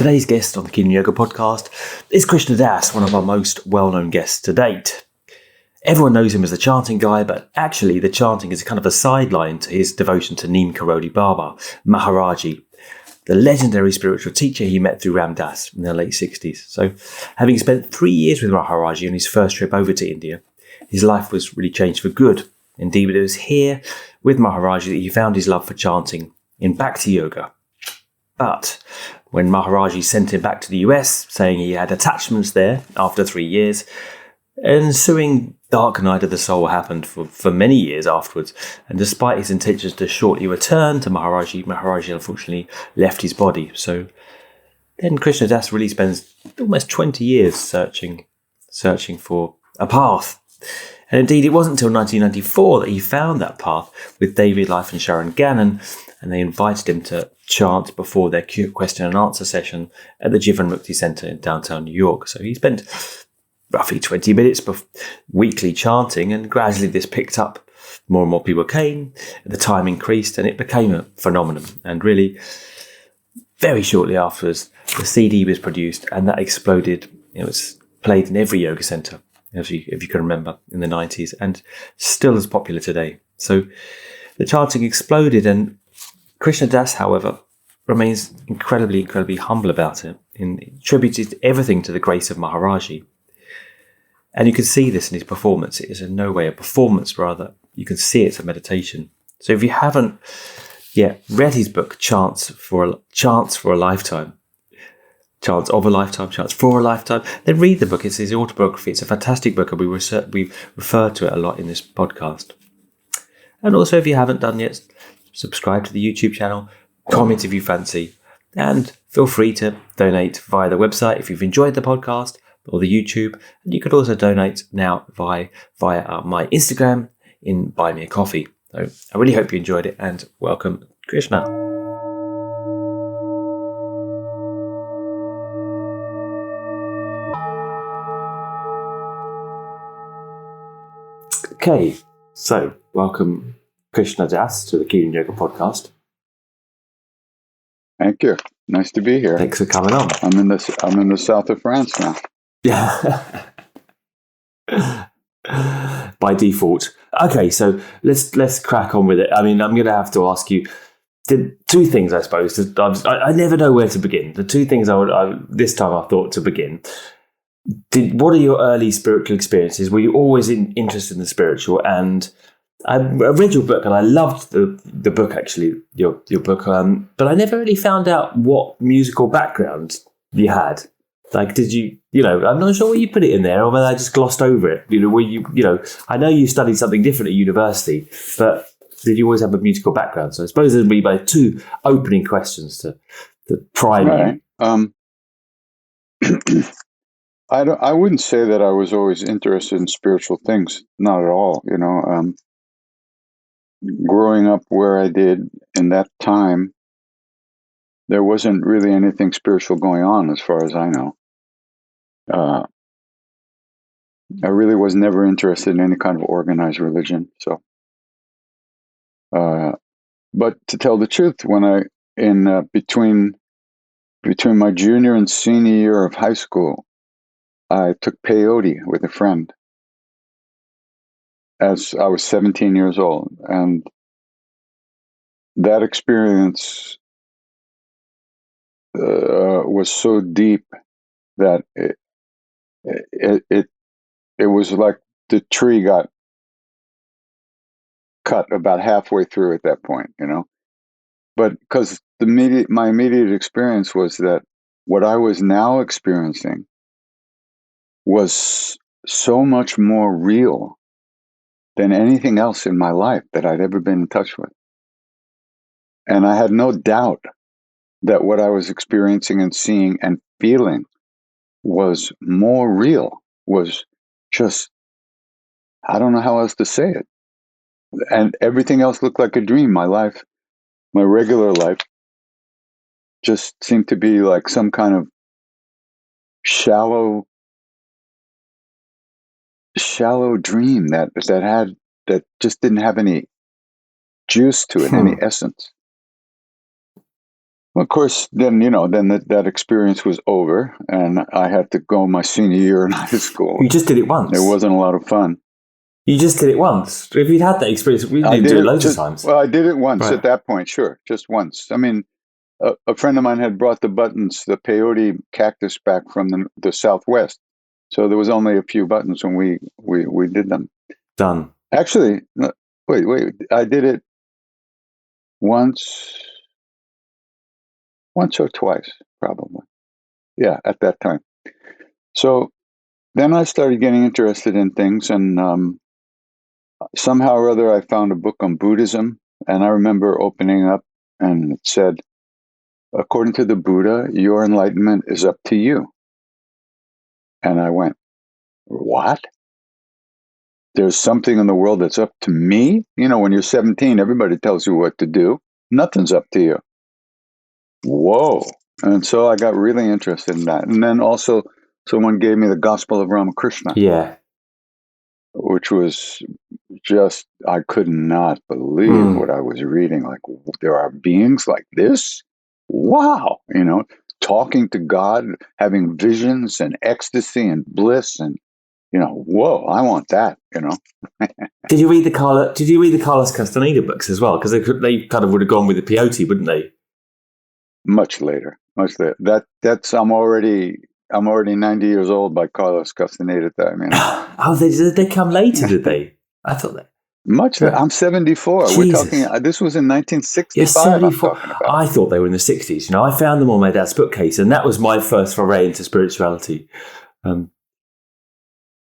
Today's guest on the Kingdom Yoga podcast is Krishna Das, one of our most well-known guests to date. Everyone knows him as the chanting guy, but actually the chanting is kind of a sideline to his devotion to Neem Karoli Baba, Maharaj-ji, the legendary spiritual teacher he met through Ram Dass in the late 60s. So, having spent 3 years with Maharaj-ji on his first trip over to India, his life was really changed for good. Indeed, it was here with Maharaj-ji that he found his love for chanting in Bhakti Yoga. But when Maharaj-ji sent him back to the US, saying he had attachments there after 3 years, an ensuing dark night of the soul happened for many years afterwards. And despite his intentions to shortly return to Maharaj-ji, Maharaj-ji unfortunately left his body. So then Krishna Das really spends almost 20 years searching for a path. And indeed, it wasn't until 1994 that he found that path with David Life and Sharon Gannon, and they invited him to chant before their question and answer session at the Jivan Mukti Center in downtown New York. So he spent roughly 20 minutes weekly chanting, and gradually this picked up. More and more people came, the time increased, and it became a phenomenon. And really, very shortly afterwards, the CD was produced, and that exploded. It was played in every yoga center, if you can remember, in the 90s, and still as popular today. So the chanting exploded, and Krishna Das, however, remains incredibly humble about it, and attributed everything to the grace of Maharaj-ji. And you can see this in his performance. It is in no way a performance, rather. You can see it's a meditation. So if you haven't yet read his book, Chants for a Lifetime, Chants of a Lifetime, Chants for a Lifetime, then read the book. It's his autobiography. It's a fantastic book, and we refer to it a lot in this podcast. And also, if you haven't done yet, subscribe to the YouTube channel, comment if you fancy, and feel free to donate via the website if you've enjoyed the podcast or the YouTube. And you could also donate now via my Instagram in Buy Me a Coffee. So I really hope you enjoyed it, and welcome, Krishna. Okay, so welcome, Krishna Das, to the Kingdom Yoga podcast. Thank you. Nice to be here. Thanks for coming on. I'm in the south of France now. Yeah. By default. Okay, so let's crack on with it. I mean, I'm going to have to ask you the two things, I suppose. I never know where to begin. The two things this time I thought to begin. What are your early spiritual experiences? Were you always interested in the spiritual? And I read your book, and I loved the book, actually, your book. But I never really found out what musical background you had. Like, did you, I'm not sure where you put it in there, or whether I just glossed over it. Were you, I know you studied something different at university, but did you always have a musical background? So I suppose there'd be about two opening questions to prime you. I wouldn't say that I was always interested in spiritual things. Not at all. Growing up where I did in that time, there wasn't really anything spiritual going on, as far as I know. I really was never interested in any kind of organized religion. So, but to tell the truth, when between my junior and senior year of high school, I took peyote with a friend as I was 17 years old, and that experience was so deep that it was like the tree got cut about halfway through at that point, But because my immediate experience was that what I was now experiencing was so much more real than anything else in my life that I'd ever been in touch with. And I had no doubt that what I was experiencing and seeing and feeling was more real, was just, I don't know how else to say it. And everything else looked like a dream. My life, my regular life, just seemed to be like some kind of shallow dream that just didn't have any juice to it, any essence. Of course, then that experience was over, and I had to go my senior year in high school. You just did it It once. wasn't a lot of fun. You just did it once. If you'd had that experience, we I didn't did do it it loads of just times. well. I did it once Right. at that point. Sure, just once. I mean, a friend of mine had brought the buttons, the peyote cactus, back from the Southwest, so there was only a few buttons when we did them. Done. Actually, no, wait. I did it once or twice, probably. Yeah, at that time. So then I started getting interested in things, and somehow or other, I found a book on Buddhism, and I remember opening up, and it said, "According to the Buddha, your enlightenment is up to you." And I went, "What? There's something in the world that's up to me?" When you're 17, everybody tells you what to do. Nothing's up to you. Whoa. And so I got really interested in that. And then also, someone gave me the Gospel of Ramakrishna, Yeah. which was just, I could not believe what I was reading. Like, there are beings like this? Wow. Talking to God, having visions and ecstasy and bliss, and, whoa, I want that. Did you read the Carlos Castaneda books as well? Because they kind of would have gone with the peyote, wouldn't they? Much later. That's I'm already 90 years old by Carlos Castaneda time. Oh, they come later, did they? I thought that. Much later. I'm 74. We're talking. Jesus. This was in You're 1965. I'm 74. talking about. I thought they were in the 60s. I found them on my dad's bookcase, and that was my first foray into spirituality.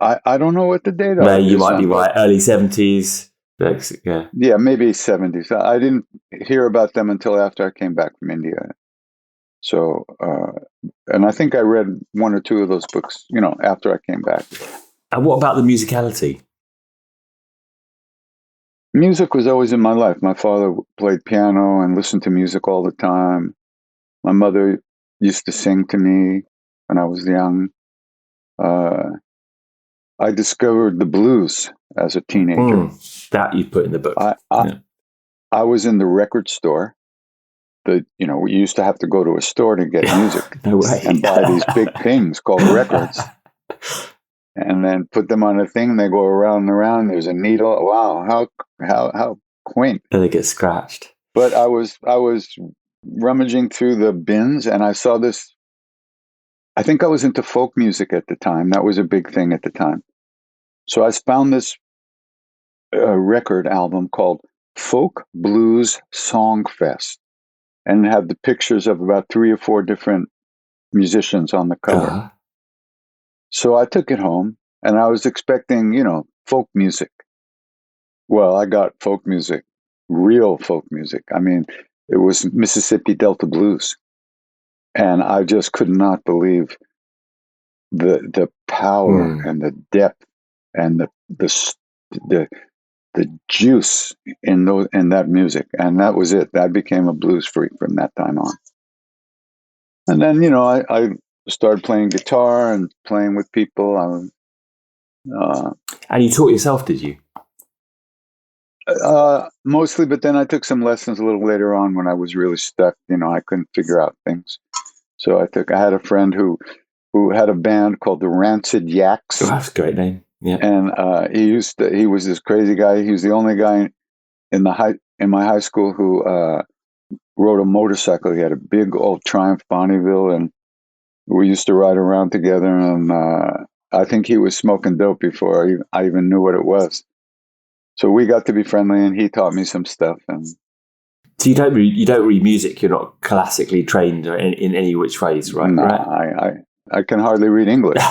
I don't know what the date You is might be on, but right. Early 70s. Yeah. yeah, maybe 70s. I didn't hear about them until after I came back from India. So, and I think I read one or two of those books, after I came back. And what about the musicality? Music was always in my life. My father played piano and listened to music all the time. My mother used to sing to me when I was young. I discovered the blues as a teenager. That you put in the book. I was in the record store. We used to have to go to a store to get music. No way. And buy these big things called records, and then put them on a thing. They go around and around. There's a needle. Wow, how quaint! And they get scratched. But I was rummaging through the bins, and I saw this. I think I was into folk music at the time. That was a big thing at the time. So I found this record album called Folk Blues Song Fest, and it had the pictures of about 3 or 4 different musicians on the cover. Uh-huh. So I took it home, and I was expecting, folk music. Well, I got folk music, real folk music. I mean, it was Mississippi Delta blues, and I just could not believe the power and the depth and the juice in that music. And that was it. I became a blues freak from that time on. And then, I started playing guitar and playing with people. And you taught yourself, did you? Mostly, but then I took some lessons a little later on when I was really stuck. I couldn't figure out things. So I had a friend who had a band called the Rancid Yaks. Oh, that's a great name. Yeah. And he was this crazy guy. He was the only guy in my high school who rode a motorcycle. He had a big old Triumph Bonneville, and we used to ride around together. And I think he was smoking dope before I even knew what it was. So we got to be friendly, and he taught me some stuff. And so you don't read music. You're not classically trained in any which ways, right? No, right? I can hardly read English.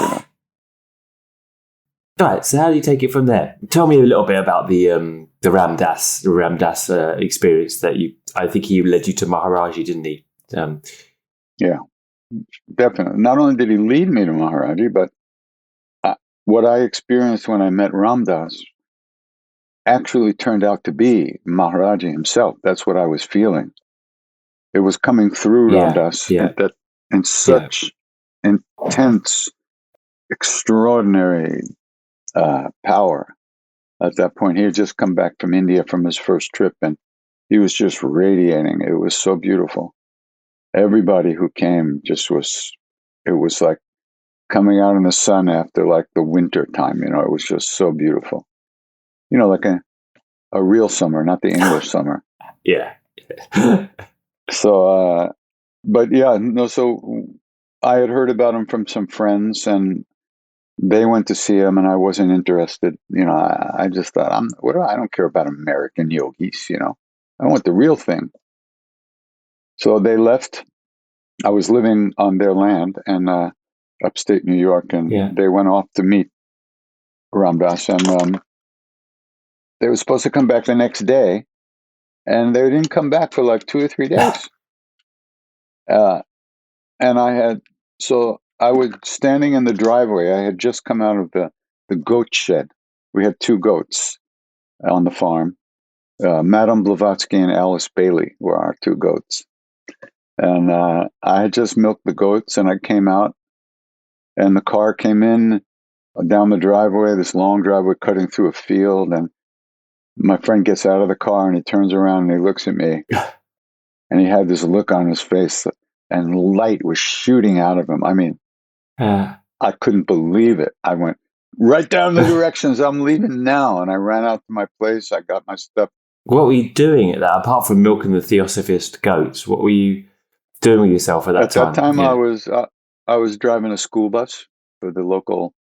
Right. So how do you take it from there? Tell me a little bit about the Ram Dass experience that I think he led you to Maharaj-ji, didn't he? Yeah, definitely. Not only did he lead me to Maharaj-ji, but what I experienced when I met Ram Dass actually turned out to be Maharaj-ji himself. That's what I was feeling. It was coming through Ram Dass in such intense, extraordinary power. At that point, he had just come back from India from his first trip, and he was just radiating. It was so beautiful. everybody who came just was, it was like coming out in the sun after like the winter time, it was just so beautiful. Like a real summer, not the English summer. Yeah. So, but yeah, no, so I had heard about him from some friends and they went to see him and I wasn't interested. I just thought, I don't care about American yogis, I want the real thing. So they left. I was living on their land and upstate New York, and they went off to meet Ram Dass, and they were supposed to come back the next day, and they didn't come back for like 2 or 3 days. And I was standing in the driveway. I had just come out of the goat shed. We had 2 goats on the farm. Madame Blavatsky and Alice Bailey were our 2 goats. And I had just milked the goats, and I came out, and the car came in down the driveway, this long driveway cutting through a field. And my friend gets out of the car, and he turns around, and he looks at me. And he had this look on his face, and light was shooting out of him. I mean, I couldn't believe it. I went right down the directions. I'm leaving now. And I ran out to my place. I got my stuff. What were you doing at that? Apart from milking the Theosophist goats, what were you doing with yourself at that time? At that time, I was driving a school bus for the local,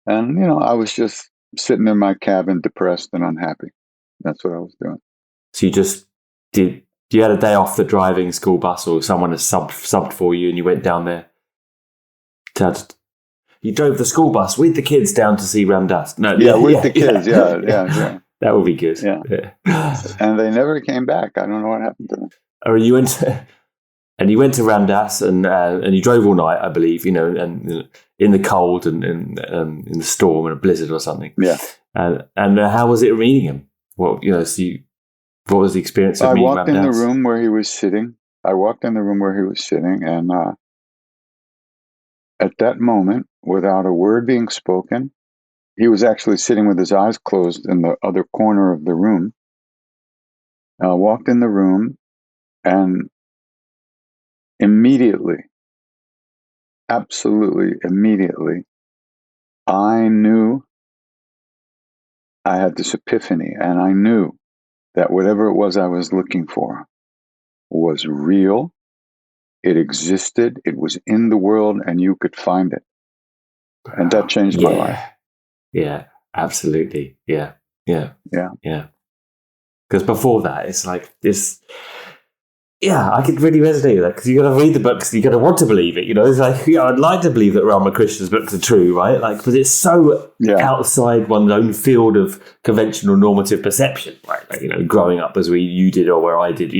and I was just sitting in my cabin, depressed and unhappy. That's what I was doing. So you just did. You had a day off the driving school bus, or someone has subbed for you, and you went down there. You drove the school bus with the kids down to see Ram Dass. No, with the kids. Yeah. That would be good. Yeah. And they never came back. I don't know what happened to them. Or you went to Ram Dass and you drove all night, I believe. And in the cold and in the storm and a blizzard or something. Yeah. And how was it meeting him? Well, what was the experience of meeting Ram Dass? I walked in the room where he was sitting. And at that moment, without a word being spoken, he was actually sitting with his eyes closed in the other corner of the room. I walked in the room, and immediately, absolutely immediately, I knew I had this epiphany, and I knew that whatever it was I was looking for was real. It existed. It was in the world, and you could find it. And that changed my life. Yeah, absolutely. Yeah. Because before that, it's like this. Yeah, I could really resonate with that, because you got to read the books, you got to want to believe it. It's like, I'd like to believe that Ramakrishna's books are true, right? Like, but it's so outside one's own field of conventional normative perception, right? Like, growing up as you did or where I did,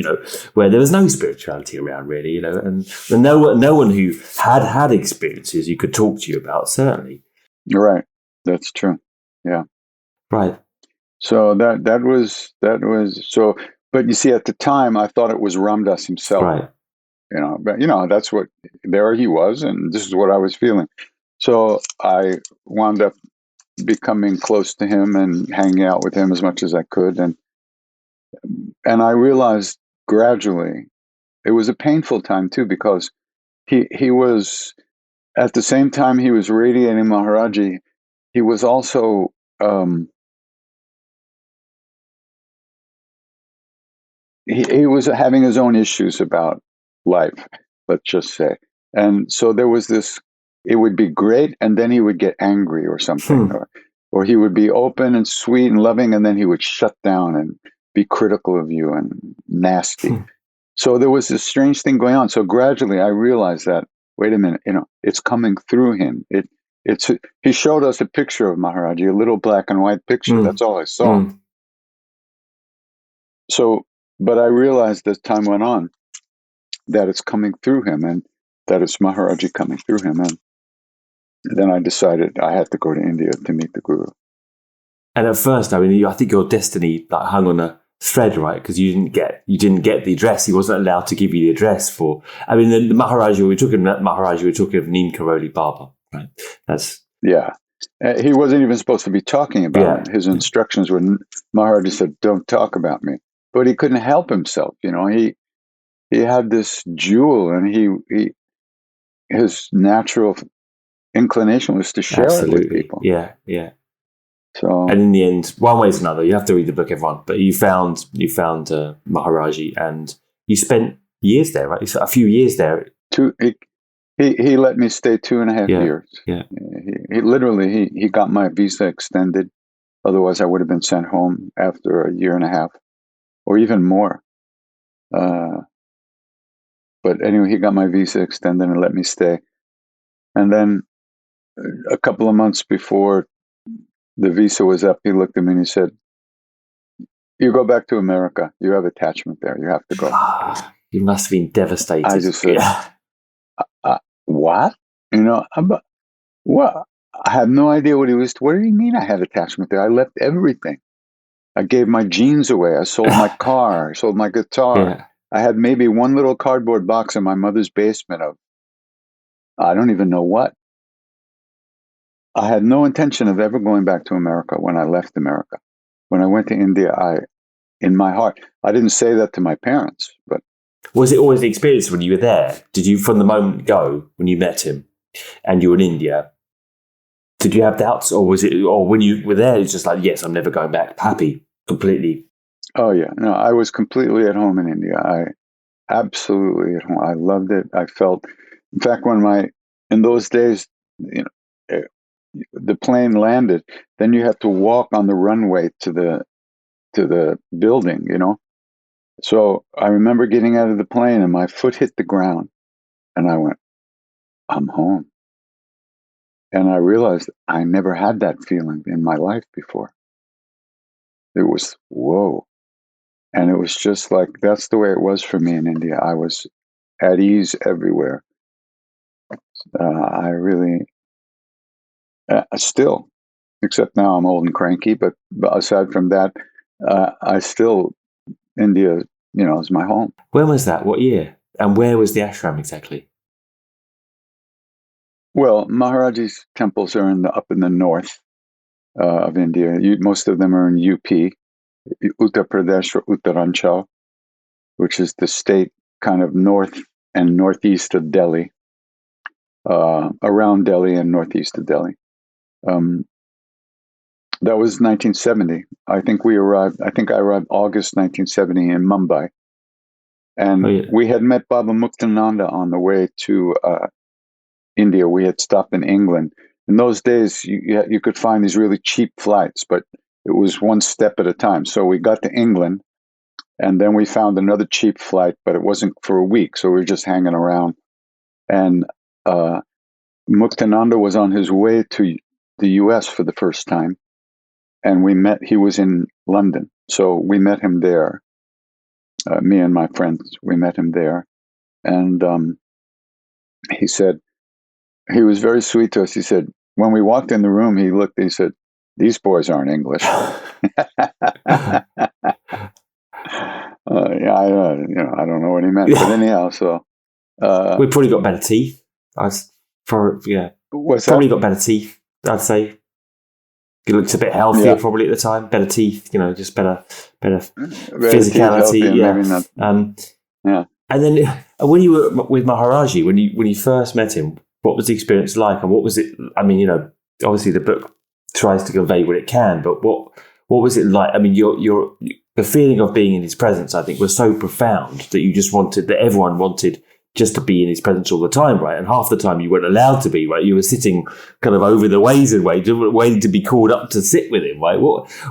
where there was no spirituality around really, and no one who had experiences you could talk to you about, certainly. You're right. That's true. Yeah. Right. So that was so. But you see, at the time, I thought it was Ram Dass himself. Right. But that's what, there he was, and this is what I was feeling. So I wound up becoming close to him and hanging out with him as much as I could, and I realized gradually it was a painful time too, because he was, at the same time he was radiating Maharaj-ji, he was also he was having his own issues about life, let's just say. And so there was this, it would be great, and then he would get angry or something, or he would be open and sweet and loving, and then he would shut down and be critical of you and nasty. So there was this strange thing going on. So gradually I realized that, wait a minute, it's coming through him. He showed us a picture of Maharaj-ji, a little black and white picture. That's all I saw. So, but I realized as time went on that it's coming through him, and that it's Maharaj-ji coming through him. And then I decided I had to go to India to meet the Guru. And at first, I think your destiny hung on a thread, right? Because you didn't get the address. He wasn't allowed to give you the address for. The Maharaj, we were talking of Neem Karoli Baba, right? He wasn't even supposed to be talking about it. His instructions were, Maharaj said, "Don't talk about me." But he couldn't help himself, he had this jewel, and his natural inclination was to share it with Absolutely. people. Yeah, yeah. So, And in the end, one way or another, you have to read the book, everyone. But you found Maharaj-ji, and you spent years there, right? A few years there. he let me stay 2.5 Yeah, years. yeah. He literally he got my visa extended. Otherwise, I would have been sent home after a year and a half, or even more. But anyway, he got my visa extended and let me stay. And then a couple of months before the visa was up, he looked at me and he said, "You go back to America. You have attachment there. You have to go." You must have been I devastated. just said, Yeah. "What? You know, what?" I had no idea what he was. What do you mean I had attachment there? I left everything. I gave my jeans away. I sold my car. I sold my guitar. Yeah. I had maybe one little cardboard box in my mother's basement of, I don't even know what. I had no intention of ever going back to America when I left America. When I went to India, in my heart, I didn't say that to my parents, but Was it always the experience when you were there? Did you, from the moment go, when you met him and you were in India, did you have doubts? Or was it, or when you were there, it's just like, yes, I'm never going back, happy, completely? oh yeah, no, I was completely at home in India. I absolutely at home. I loved it. I felt, in fact, in those days, you know, the plane landed, then you had to walk on the runway to the building, you know. So I remember getting out of the plane and my foot hit the ground, and I went, "I'm home." And I realized I never had that feeling in my life before. It was whoa, and it was just like that's the way it was for me in India. I was at ease everywhere. I really still, except now I'm old and cranky. But aside from that, I still India, is my home. When was that? What year? And where was the ashram exactly? Well, Maharaj's temples are up in the north of India. Most of them are in UP, Uttar Pradesh or Uttaranchal, which is the state kind of north and northeast of Delhi, around Delhi and northeast of Delhi. Um, that was 1970. I think I arrived August 1970 in Mumbai. Oh, And yeah. we had met Baba Muktananda on the way to India. We had stopped in England. In those days, you could find these really cheap flights, but it was one step at a time. So we got to England, and then we found another cheap flight, but it wasn't for a week. So we were just hanging around. And Muktananda was on his way to the US for the first time. And he was in London. So we met him there. Me and my friends, we met him there. And he said, he was very sweet to us. He said, when we walked in the room, he said, "These boys aren't English." Yeah, I don't know what he meant, but anyhow, so We've probably got better teeth. Yeah, what's that? probably got better teeth. I'd say he looks a bit healthier Yeah, probably at the time. Better teeth, just better better teeth, physicality. healthy, and Yeah. maybe not. Yeah. And then when you were with Maharaji, when you first met him, what was the experience like, and what was it? I mean, obviously the book tries to convey what it can, but what was it like? I mean, the feeling of being in his presence, I think, was so profound that that everyone wanted just to be in his presence all the time, right? And half the time you weren't allowed to be, right? You were sitting kind of over the ways and waiting to be called up to sit with him, right?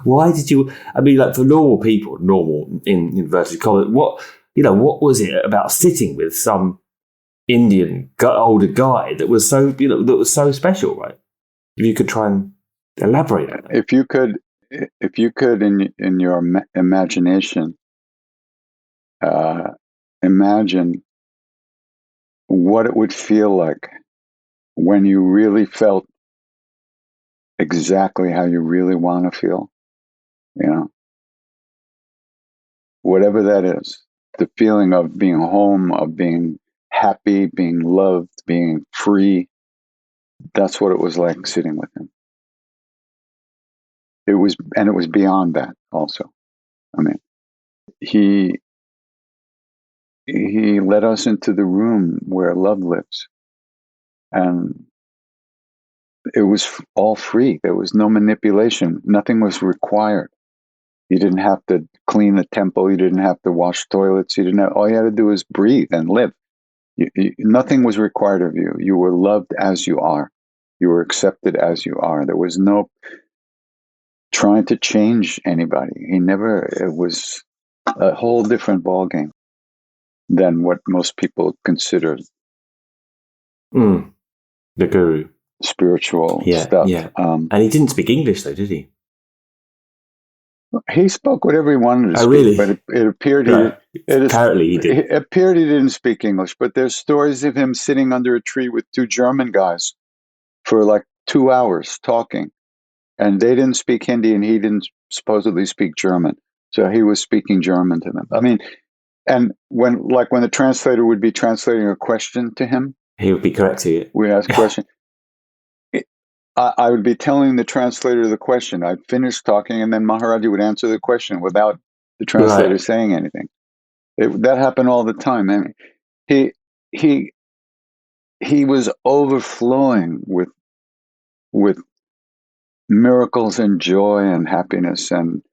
Why did you? I mean, like for normal people, normal in inverted commas, what was it about sitting with some Indian older guy that was so special, right? If you could try and elaborate on that. If you could in your imagination, uh, imagine what it would feel like when you really felt exactly how you really want to feel, you know, whatever that is, the feeling of being home, of being happy, being loved, being free. That's what it was like sitting with him. And it was beyond that also. I mean, he he led us into the room where love lives. And it was all free. There was no manipulation. Nothing was required. You didn't have to clean the temple. You didn't have to wash toilets. All you had to do was breathe and live. Nothing was required of you. You were loved as you are. You were accepted as you are. There was no trying to change anybody. It was a whole different ballgame than what most people consider the guru. Spiritual stuff. Yeah. And he didn't speak English, though, did he? He spoke whatever he wanted to speak, really? But it appeared apparently he did. It appeared he didn't speak English, but there's stories of him sitting under a tree with two German guys for like 2 hours talking, and they didn't speak Hindi, and he didn't supposedly speak German, so he was speaking German to them. I mean, and when the translator would be translating a question to him, he would be correcting it. We ask a question. I would be telling the translator the question. I'd finish talking, and then Maharaj-ji would answer the question without the translator saying anything. That happened all the time. I mean, he was overflowing with miracles and joy and happiness and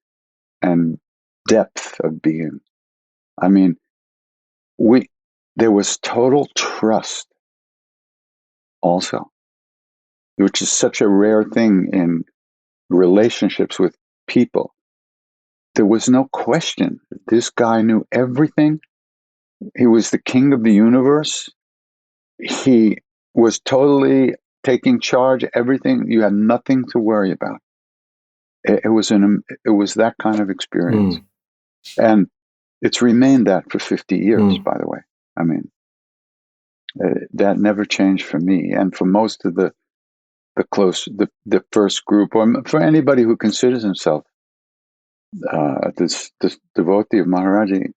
depth of being. I mean, there was total trust also, which is such a rare thing in relationships with people. There was no question. This guy knew everything. He was the king of the universe. He was totally taking charge of everything. You had nothing to worry about. It was that kind of experience. And it's remained that for 50 years, by the way. I mean, that never changed for me. And for most of the first group, or for anybody who considers himself this devotee of Maharaj-ji,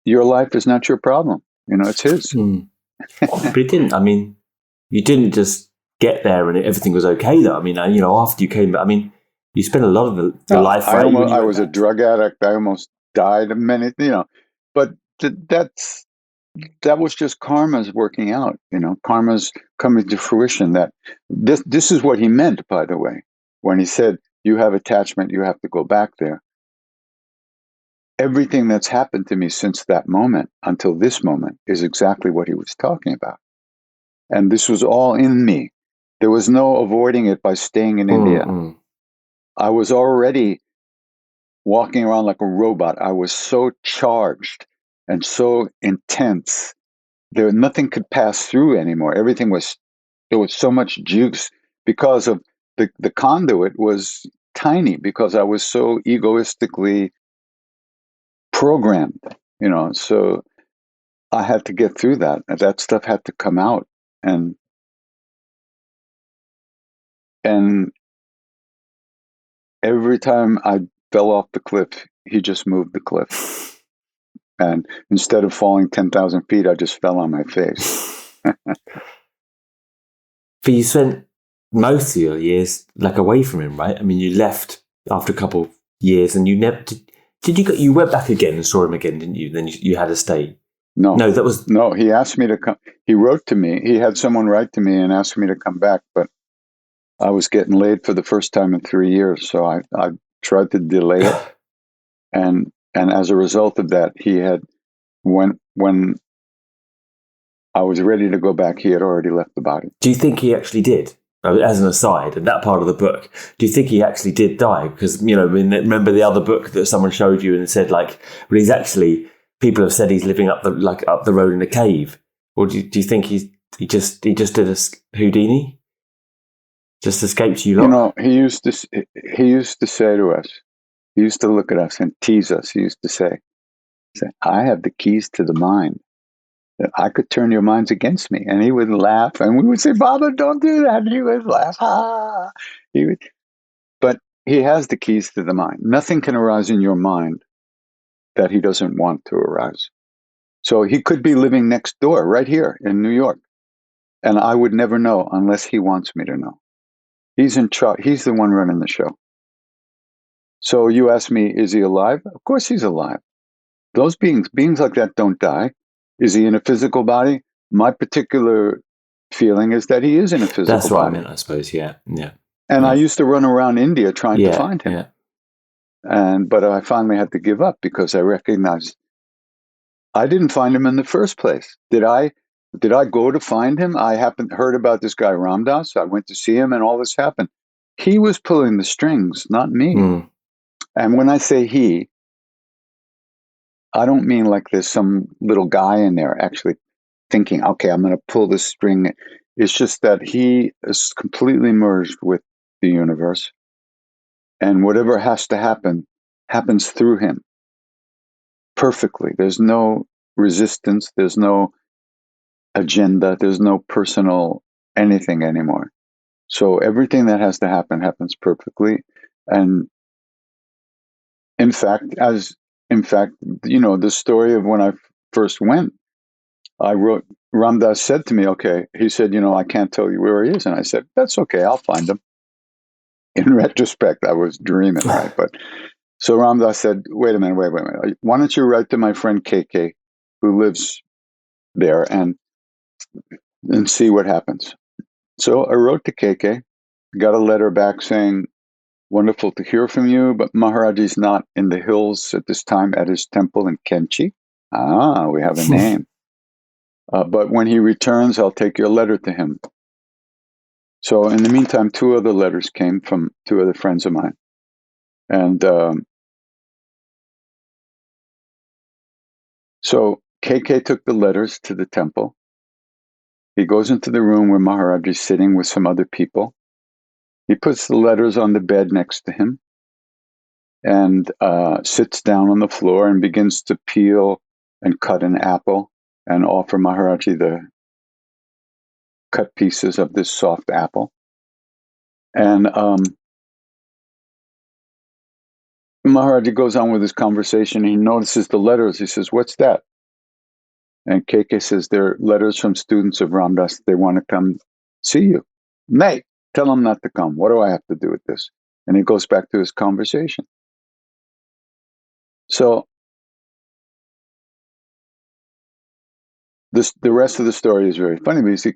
your life is not your problem. It's his. But it didn't. I mean, you didn't just get there and everything was okay, though. I mean, after you came, I mean, you spent a lot of the life. I was a drug addict. I almost died. But that was just karma's working out. Karma's coming to fruition. That this is what he meant, by the way, when he said you have attachment, you have to go back there. Everything that's happened to me since that moment until this moment is exactly what he was talking about. And this was all in me. There was no avoiding it by staying in India. I was already walking around like a robot. I was so charged and so intense. Nothing could pass through anymore. There was so much juice because of the conduit was tiny, because I was so egoistically programmed, so I had to get through that. That stuff had to come out. And every time I fell off the cliff, he just moved the cliff. And instead of falling 10,000 feet, I just fell on my face. But you spent most of your years away from him, right? I mean, you left after a couple of years, and you never did. You went back again and saw him again, didn't you? Then you had to stay. No, that was no. He asked me to come. He wrote to me. He had someone write to me and ask me to come back, but I was getting laid for the first time in 3 years, so I tried to delay it. And as a result of that, he had when I was ready to go back, he had already left the body. Do you think he actually did? As an aside, in that part of the book, do you think he actually did die? Because, remember the other book that someone showed you and said, but he's actually, people have said he's living up the road in a cave. Or do you think he just did a Houdini? Just escaped you lot? He used to say to us, he used to look at us and tease us. He used to say, I have the keys to the mind. I could turn your minds against me. And he would laugh, and we would say, Baba, don't do that. And he would laugh. But he has the keys to the mind. Nothing can arise in your mind that he doesn't want to arise. So he could be living next door, right here in New York. And I would never know unless he wants me to know. He's in charge. He's the one running the show. So you ask me, is he alive? Of course he's alive. Those beings like that don't die. Is he in a physical body? My particular feeling is that he is in a physical That's what I body. meant, I suppose. Yeah. And I used to run around India trying to find him. But I finally had to give up because I recognized I didn't find him in the first place. Did I go to find him? I heard about this guy Ram Dass. I went to see him, and all this happened. He was pulling the strings, not me. And when I say he, I don't mean like there's some little guy in there actually thinking, okay, I'm going to pull this string. It's just that he is completely merged with the universe. And whatever has to happen happens through him perfectly. There's no resistance. There's no agenda. There's no personal anything anymore. So everything that has to happen happens perfectly. And in fact, the story of when I first went, I wrote, Ram Dass said to me, okay, he said, I can't tell you where he is. And I said, that's okay, I'll find him. In retrospect, I was dreaming, right? But so Ram Dass said, wait a minute. Why don't you write to my friend KK, who lives there, and see what happens. So I wrote to KK, got a letter back saying, wonderful to hear from you, but Maharaj-ji's not in the hills at this time at his temple in Kenchi. Ah, we have a name. But when he returns, I'll take your letter to him. So in the meantime, 2 other letters came from 2 other friends of mine. And so KK took the letters to the temple. He goes into the room where Maharaj is sitting with some other people. He puts the letters on the bed next to him and sits down on the floor and begins to peel and cut an apple and offer Maharaj-ji the cut pieces of this soft apple. And Maharaj-ji goes on with his conversation. He notices the letters. He says, what's that? And KK says, they're letters from students of Ram Dass. They want to come see you. Mate, tell them not to come. What do I have to do with this? And he goes back to his conversation. So the rest of the story is very funny because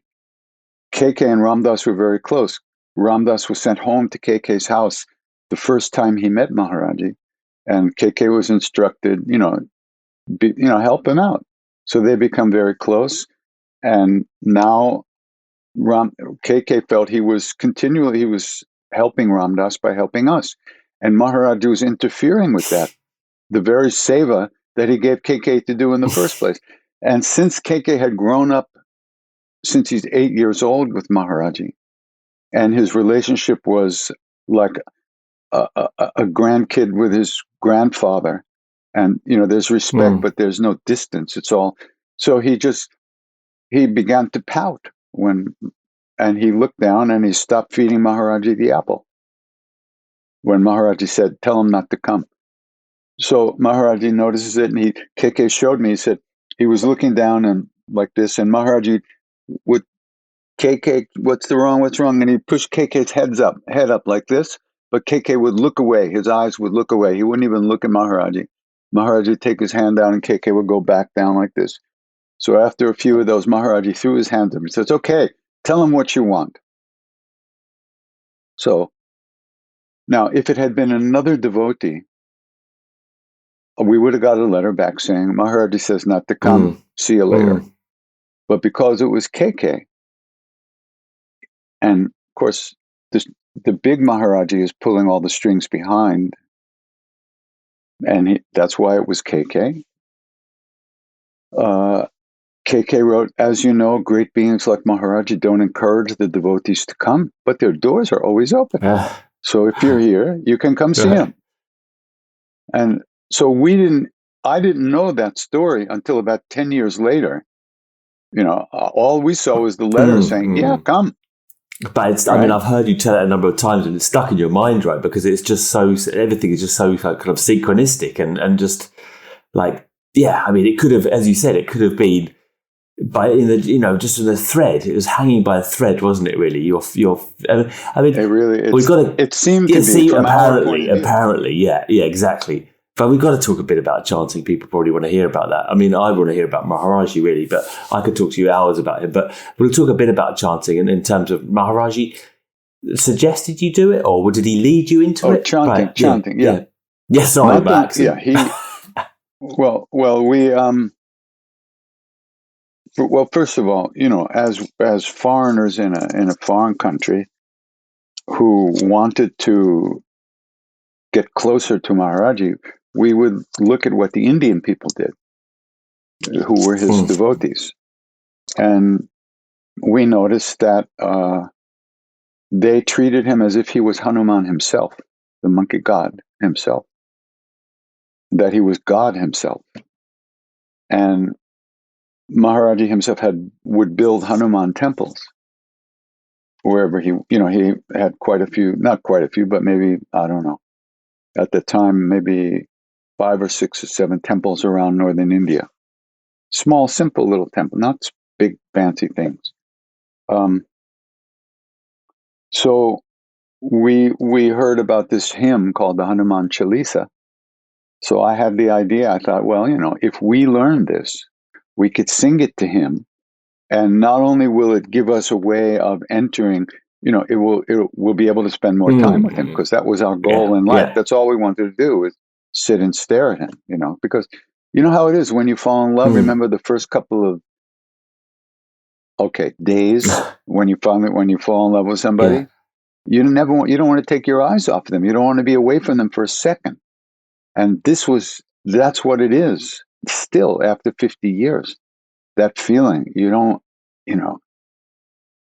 KK and Ram Dass were very close. Ram Dass was sent home to KK's house the first time he met Maharaj-ji, and KK was instructed, help him out. So they become very close, and now KK felt he was helping Ram Dass by helping us, and Maharaj was interfering with that, the very seva that he gave KK to do in the first place. And since KK had grown up, since he's 8 years old with Maharaj-ji, and his relationship was like a grandkid with his grandfather, and there's respect, but there's no distance. It's all. So he began to pout and he looked down and he stopped feeding Maharaj-ji the apple when Maharaj-ji said, tell him not to come. So Maharaj-ji notices it, and KK showed me, he said, he was looking down and like this, and Maharaj-ji would, KK, what's wrong? And he pushed KK's head up like this, but KK would look away. His eyes would look away. He wouldn't even look at Maharaj-ji. Maharaj-ji would take his hand down and KK would go back down like this. So after a few of those, Maharaj-ji threw his hands up. He says, okay, tell him what you want. So now, if it had been another devotee, we would have got a letter back saying, Maharaj-ji says not to come, see you later. But because it was KK, and of course, the big Maharaj-ji is pulling all the strings behind, and that's why it was KK. KK wrote, as you know, great beings like Maharaj-ji don't encourage the devotees to come, but their doors are always open. So if you're here, you can come see him. And so I didn't know that story until about 10 years later. All we saw was the letter saying, yeah, come. But it's, right? I mean, I've heard you tell it a number of times and it's stuck in your mind, right? Because it's just everything is just so kind of synchronistic and just like, yeah, I mean, it could have, as you said, it could have been just in the thread. It was hanging by a thread, wasn't it? Really, I mean, we've got to. It seemed to be See, from our point of view. apparently, yeah, exactly. But we've got to talk a bit about chanting. People probably want to hear about that. I mean, I want to hear about Maharaj-ji really, but I could talk to you hours about him. But we'll talk a bit about chanting in terms of Maharaj-ji suggested you do it, or did he lead you into it? Chanting, yeah. Yes, sorry, Max. Well, first of all, as foreigners in a foreign country who wanted to get closer to Maharaj-ji, we would look at what the Indian people did, who were his devotees. And we noticed that they treated him as if he was Hanuman himself, the monkey god himself, that he was God himself. And Maharaj-ji himself would build Hanuman temples wherever he had quite a few, not quite a few, but maybe, I don't know, at the time, maybe 5 or 6 or 7 temples around northern India. Small, simple little temple, not big, fancy things. So we heard about this hymn called the Hanuman Chalisa. So I had the idea. I thought, well, if we learn this, we could sing it to him, and not only will it give us a way of entering, we'll be able to spend more time with him, because that was our goal in life. That's all we wanted to do, is sit and stare at him, because you know how it is when you fall in love. Remember the first couple of days when you fall in love with somebody, you don't want to take your eyes off them. You don't want to be away from them for a second. And that's what it is still after 50 years. That feeling,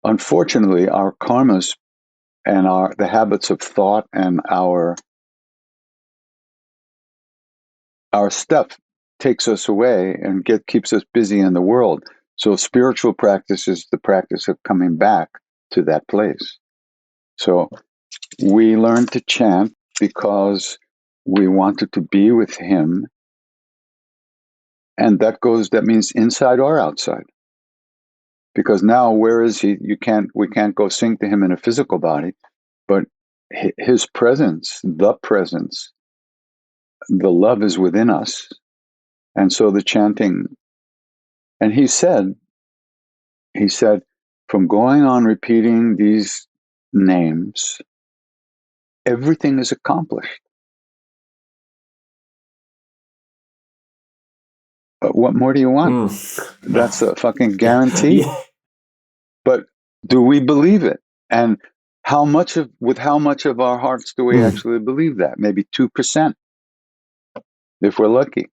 unfortunately, our karmas and the habits of thought and our stuff takes us away and keeps us busy in the world. So spiritual practice is the practice of coming back to that place. So we learned to chant because we wanted to be with him. And that means inside or outside. Because now, where is he? We can't go sing to him in a physical body, but his presence, the love is within us. And so the chanting, and he said, from going on repeating these names, everything is accomplished. But what more do you want? That's a fucking guarantee. Yeah. But do we believe it? And with how much of our hearts do we actually believe that? Maybe 2%, if we're lucky.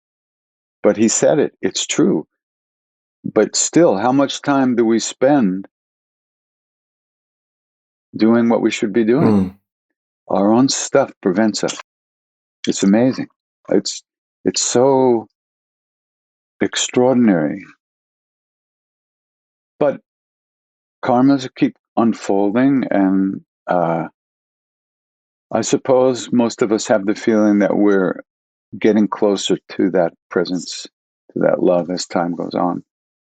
But he said it. It's true. But still, how much time do we spend doing what we should be doing? Our own stuff prevents us. It's amazing. It's so extraordinary. But karmas keep unfolding, and I suppose most of us have the feeling that we're getting closer to that presence, to that love as time goes on.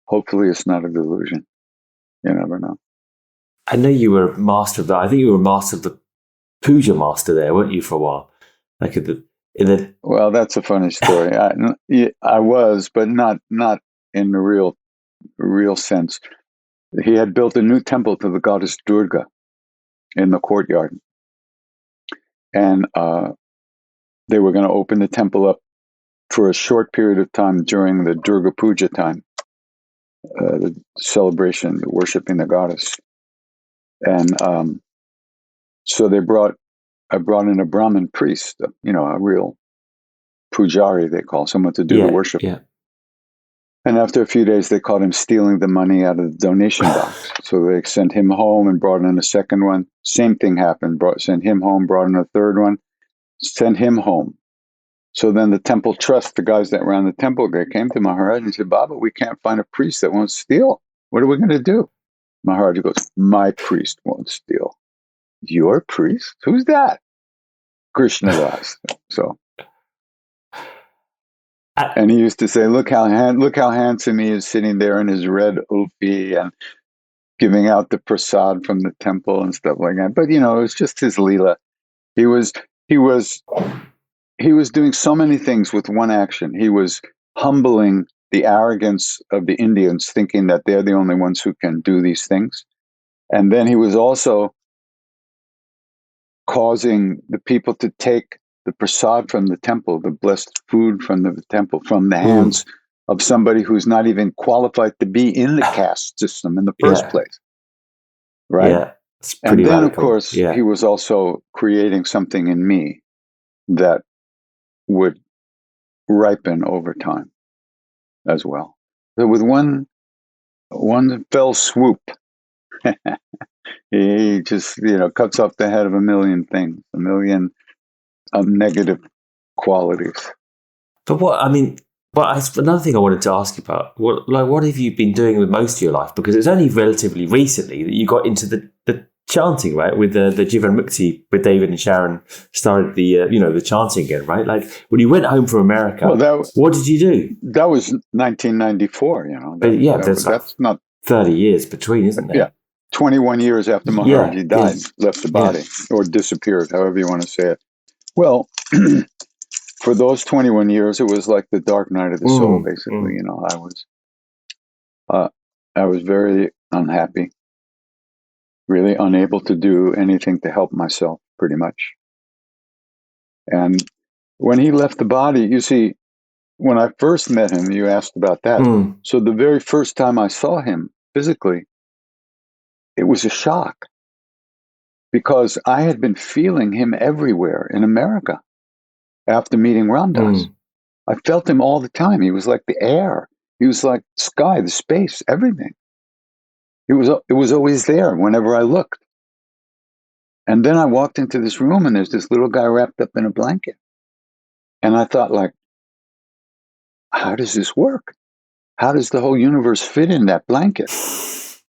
Hopefully it's not a delusion. You never know. I know you were a master of that. I think you were a master of the puja master there, weren't you, for a while? Well, that's a funny story. I was, but not in the real sense. He had built a new temple to the goddess Durga in the courtyard. And they were going to open the temple up for a short period of time during the Durga Puja time, the celebration, worshiping the goddess. And so I brought in a Brahmin priest, a real pujari, they call someone to do the worship. Yeah. And after a few days, they caught him stealing the money out of the donation box. So they sent him home and brought in a second one. Same thing happened. Sent him home, brought in a third one, sent him home. So then the temple trust, the guys that ran the temple, they came to Maharaj and said, Baba, we can't find a priest that won't steal. What are we going to do? Maharaj goes, my priest won't steal. Your priest? Who's that? Krishna Das. So And he used to say, look how handsome he is sitting there in his red ufi and giving out the prasad from the temple and stuff like that. But, it was just his Leela. He was doing so many things with one action. He was humbling the arrogance of the Indians, thinking that they're the only ones who can do these things. And then he was also causing the people to take the prasad from the temple, the blessed food from the temple, from the hands of somebody who's not even qualified to be in the caste system in the first place. Right? Yeah. It's And pretty then, radical. of course, he was also creating something in me that would ripen over time as well. So with one fell swoop, he just, cuts off the head of a million things, a million negative qualities. But another thing I wanted to ask you about, what have you been doing with most of your life? Because it's only relatively recently that you got into the chanting, right? With the Jivan Mukti, with David and Sharon started the chanting again, right? Like when you went home from America, what did you do? That was 1994, that's not 30 years between, isn't there? Yeah. 21 years after Maharaj-ji died, left the body, or disappeared, however you want to say it. Well, for those 21 years, it was like the dark night of the soul, basically. I was very unhappy, really unable to do anything to help myself, pretty much. And when he left the body, you see, when I first met him, you asked about that. So the very first time I saw him physically, it was a shock because I had been feeling him everywhere in America after meeting Ramdas. I felt him all the time. He was like the air. He was like the sky, the space, everything. It was always there whenever I looked. And then I walked into this room and there's this little guy wrapped up in a blanket. And I thought, like, how does this work? How does the whole universe fit in that blanket?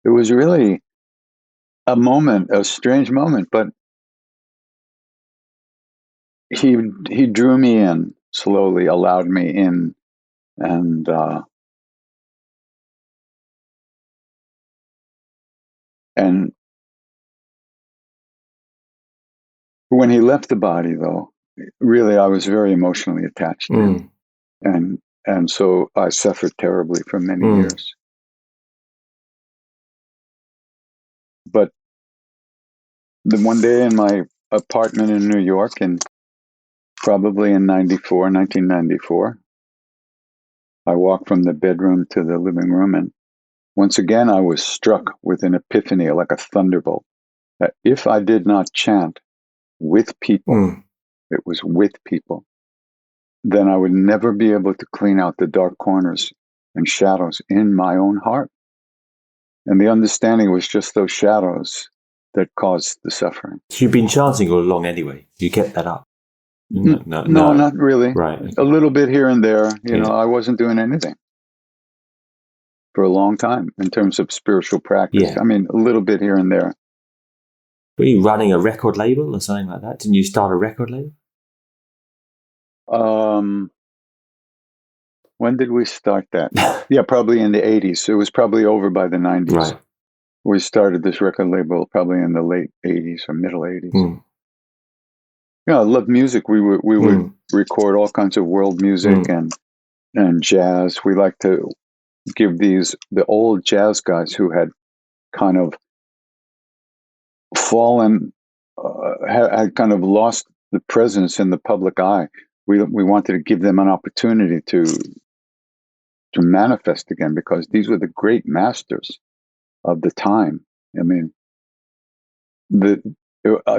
It was really a strange moment, but he drew me in slowly, allowed me in, and when he left the body, though, really I was very emotionally attached to him, and so I suffered terribly for many years. But the one day in my apartment in New York, and probably in 1994, I walked from the bedroom to the living room, and once again I was struck with an epiphany, like a thunderbolt, that if I did not chant with people, it was with people, then I would never be able to clean out the dark corners and shadows in my own heart. And the understanding was just those shadows that caused the suffering. So you've been chanting all along anyway. You kept that up? No, not really. Right. Okay. A little bit here and there. I wasn't doing anything for a long time in terms of spiritual practice. I mean, a little bit here and there. Were you running a record label or something like that? Didn't you start a record label? When did we start that? Yeah, probably in the 80s. It was probably over by the 90s. Right. We started this record label probably in the late 80s or middle 80s. I love music. We would record all kinds of world music and jazz. We like to give the old jazz guys who had kind of fallen, had kind of lost the presence in the public eye. We wanted to give them an opportunity to manifest again, because these were the great masters of the time. I mean, the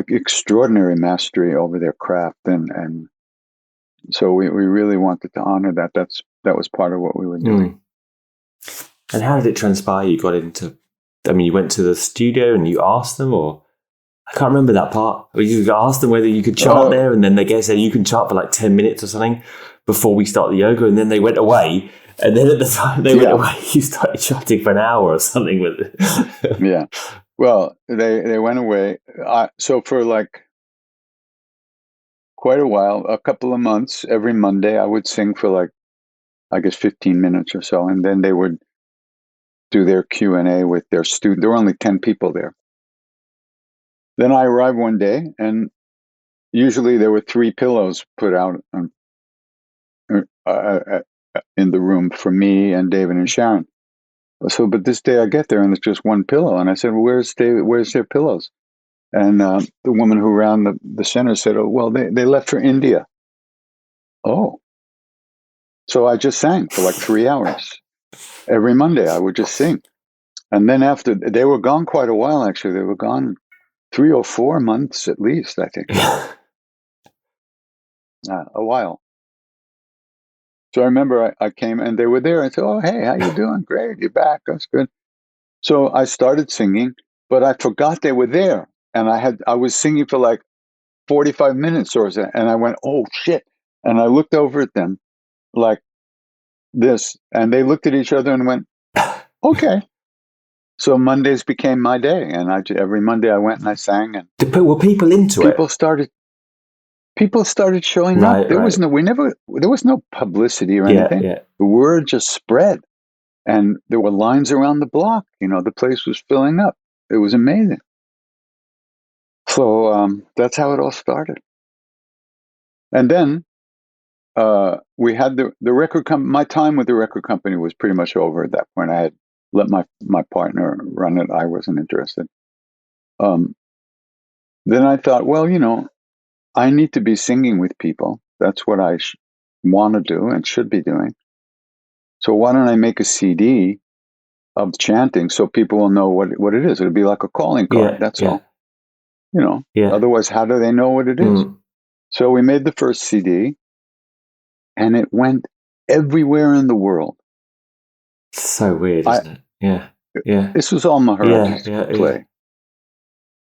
extraordinary mastery over their craft, and so we really wanted to honor that. That was part of what we were doing. And how did it transpire? You got into, you went to the studio and you asked them, or I can't remember that part. You asked them whether you could chant there, and then they said you can chant for like 10 minutes or something before we start the yoga, and then they went away. And then at the time they went away, you started chanting for an hour or something with it. Yeah. Well, they went away. So for like quite a while, a couple of months, every Monday, I would sing for like I guess 15 minutes or so, and then they would do their Q&A with their student. There were only 10 people there. Then I arrived one day, and usually there were 3 pillows put out in the room for me and David and Sharon. So, but this day I get there and it's just 1 pillow, and I said, well, "Where's David? Where's their pillows?" And the woman who ran the center said, "Oh, well, they left for India." Oh, so I just sang for like 3 hours every Monday. I would just sing, and then after they were gone quite a while. Actually, they were gone 3 or 4 months at least. I think a while. So I remember I came and they were there. I said, "Oh, hey, how you doing? Great, you're back. That's good." So I started singing, but I forgot they were there, and I was singing for like 45 minutes or so, and I went, "Oh shit!" And I looked over at them like this, and they looked at each other and went, "Okay." So Mondays became my day, and every Monday I went and I sang, and Were people into people it? started showing up. Right, right. There was no publicity or Yeah, anything. yeah. The word just spread. And there were lines around the block. The place was filling up. It was amazing. So that's how it all started. And then we had the record company. My time with the record company was pretty much over at that point. I had let my partner run it. I wasn't interested. Then I thought, well, I need to be singing with people. That's what I want to do and should be doing. So why don't I make a CD of chanting so people will know what it is? It'll be like a calling card. That's all. Yeah. Otherwise, how do they know what it is? So we made the first CD, and it went everywhere in the world. So weird, isn't it? Yeah, yeah. This was all Maharaj-ji's play.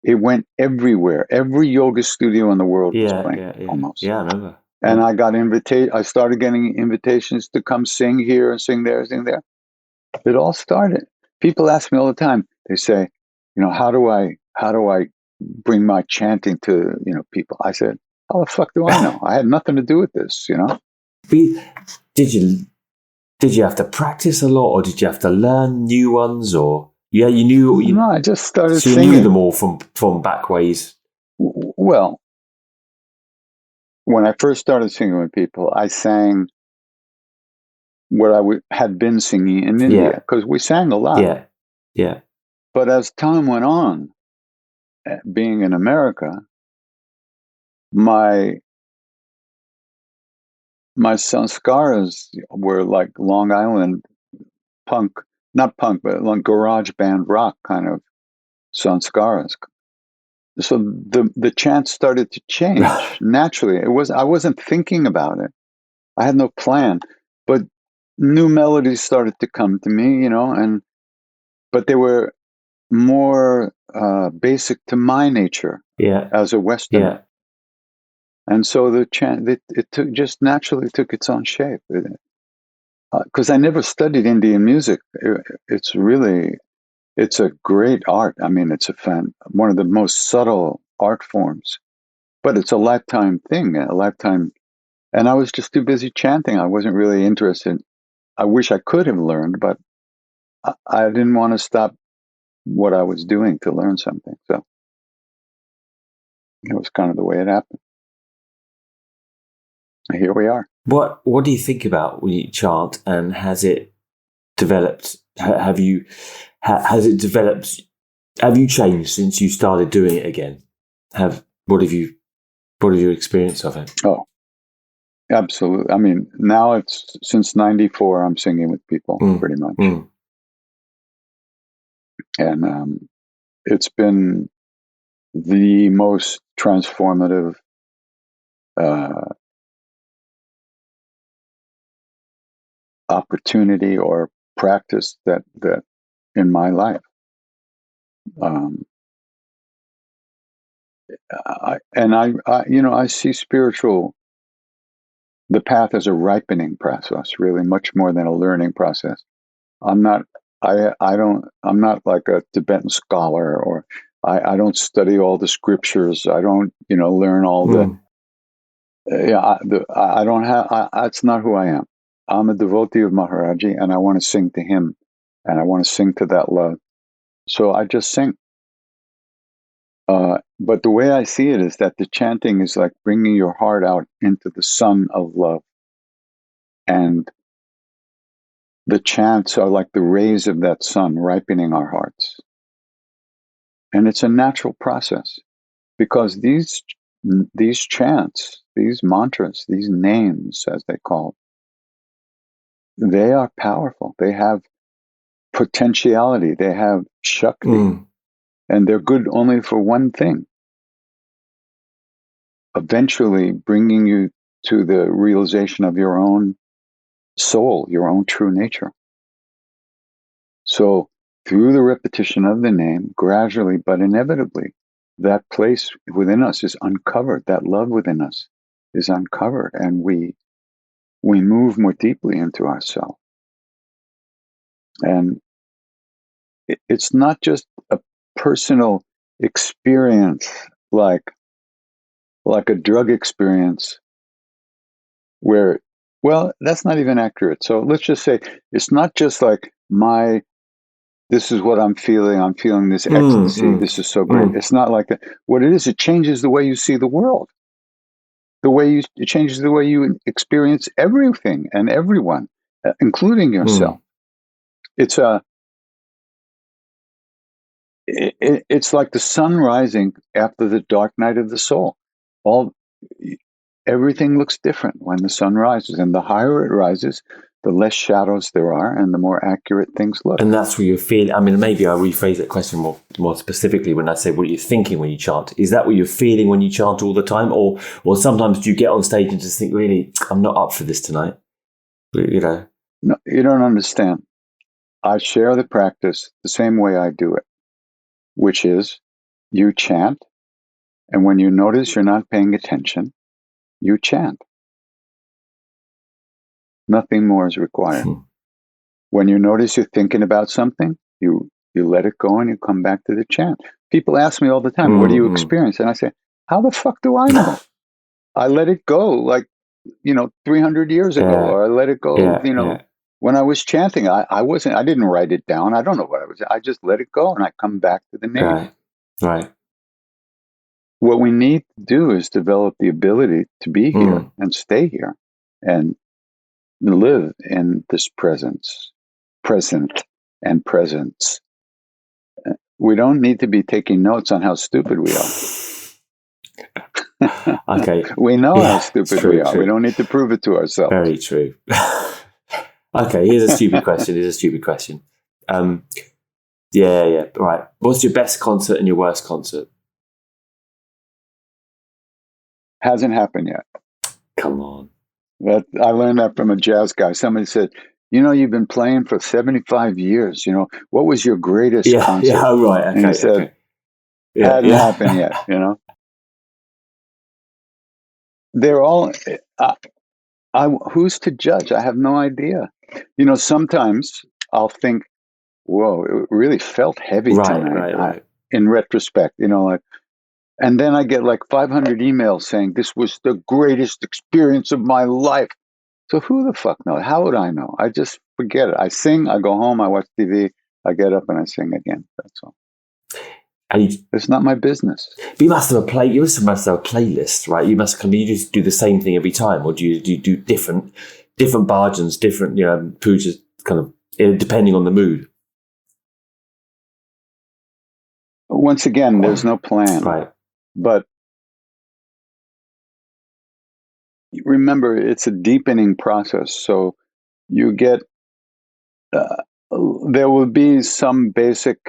It went everywhere. Every yoga studio in the world was playing, almost. Yeah, I remember. And I got I started getting invitations to come sing here and sing there, sing there. It all started. People ask me all the time. They say, how do I bring my chanting to, people? I said, how the fuck do I know? I had nothing to do with this, Did you have to practice a lot, or did you have to learn new ones, or you knew? No, I just started so you singing. knew them all from back ways. Well, when I first started singing with people, I sang what I had been singing in India, because we sang a lot. Yeah, yeah. But as time went on, being in America, my sanskaras were like Long Island punk, not punk, but like garage band rock kind of sanskaras. So the chants started to change naturally. I wasn't thinking about it. I had no plan, but new melodies started to come to me, but they were more basic to my nature as a Westerner. Yeah. And so the chant, it just naturally took its own shape. Because I never studied Indian music. It's a great art. I mean, it's one of the most subtle art forms, but it's a lifetime thing, a lifetime. And I was just too busy chanting. I wasn't really interested. I wish I could have learned, but I didn't want to stop what I was doing to learn something. So it was kind of the way it happened. Here we are. What do you think about when you chant, and has it developed? Has it developed? Have you changed since you started doing it again? What have your experience of it? Oh, absolutely. I mean, now it's since '94. I'm singing with people pretty much, and it's been the most transformative opportunity or practice that in my life. I see the path as a ripening process, really much more than a learning process. I'm not like a Tibetan scholar, or I don't study all the scriptures. I don't, learn all the, I don't have, that's not who I am. I'm a devotee of Maharaj-ji, and I want to sing to him, and I want to sing to that love. So I just sing. But the way I see it is that the chanting is like bringing your heart out into the sun of love. And the chants are like the rays of that sun ripening our hearts. And it's a natural process because these chants, these mantras, these names, as they call them, they are powerful. They have potentiality. They have shakti. And they're good only for one thing. Eventually bringing you to the realization of your own soul, your own true nature. So through the repetition of the name, gradually but inevitably, that place within us is uncovered. That love within us is uncovered, and we move more deeply into ourselves. And it's not just a personal experience like a drug experience where, well, that's not even accurate. So let's just say it's not just like this is what I'm feeling. I'm feeling this ecstasy. This is so great. It's not like that. What it is, it changes the way you see the world. It changes the way you experience everything and everyone, including yourself. It's it's like the sun rising after the dark night of the soul. Everything looks different when the sun rises, and the higher it rises, the less shadows there are, and the more accurate things look. And that's what you feel. I mean, maybe I'll rephrase that question more specifically when I say what you're thinking when you chant. Is that what you're feeling when you chant all the time? Or sometimes do you get on stage and just think, really, I'm not up for this tonight? You know? No, you don't understand. I share the practice the same way I do it, which is you chant, and when you notice you're not paying attention, you chant. Nothing more is required. When you notice you're thinking about something, you let it go and you come back to the chant. People ask me all the time, what do you experience? And I say, how the fuck do I know? I let it go like, 300 years ago, or I let it go, when I was chanting. I didn't write it down. I don't know what I just let it go and I come back to the name. Right. What we need to do is develop the ability to be here and stay here and live in this present and presence. We don't need to be taking notes on how stupid we are. Okay. We know how stupid we are. True. We don't need to prove it to ourselves. Very true. Okay, here's a stupid question. Yeah. Right. What's your best concert and your worst concert? Hasn't happened yet. Come on. I learned that from a jazz guy. Somebody said, you've been playing for 75 years. What was your greatest concert? Yeah, right. Okay, and he said, hasn't happened yet, They're all, who's to judge? I have no idea. Sometimes I'll think, whoa, it really felt heavy tonight. Right. In retrospect, and then I get like 500 emails saying this was the greatest experience of my life. So who the fuck knows? How would I know? I just forget it. I sing, I go home, I watch TV, I get up and I sing again. That's all. And it's not my business. But you must have a playlist, right? You just do the same thing every time, or do you do different bhajans, different pujas, kind of depending on the mood? Once again, there's no plan, right? But remember, it's a deepening process. So you get there will be some basic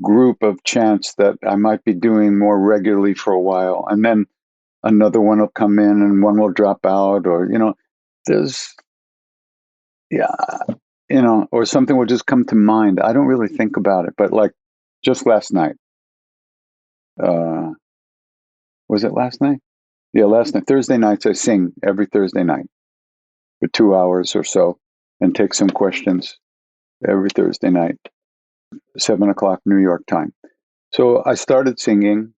group of chants that I might be doing more regularly for a while, and then another one will come in and one will drop out, or there's or something will just come to mind. I don't really think about it, but like just last night, was it last night? Yeah, last night. Thursday nights I sing every Thursday night for 2 hours or so and take some questions every Thursday night, 7:00 New York time. So I started singing,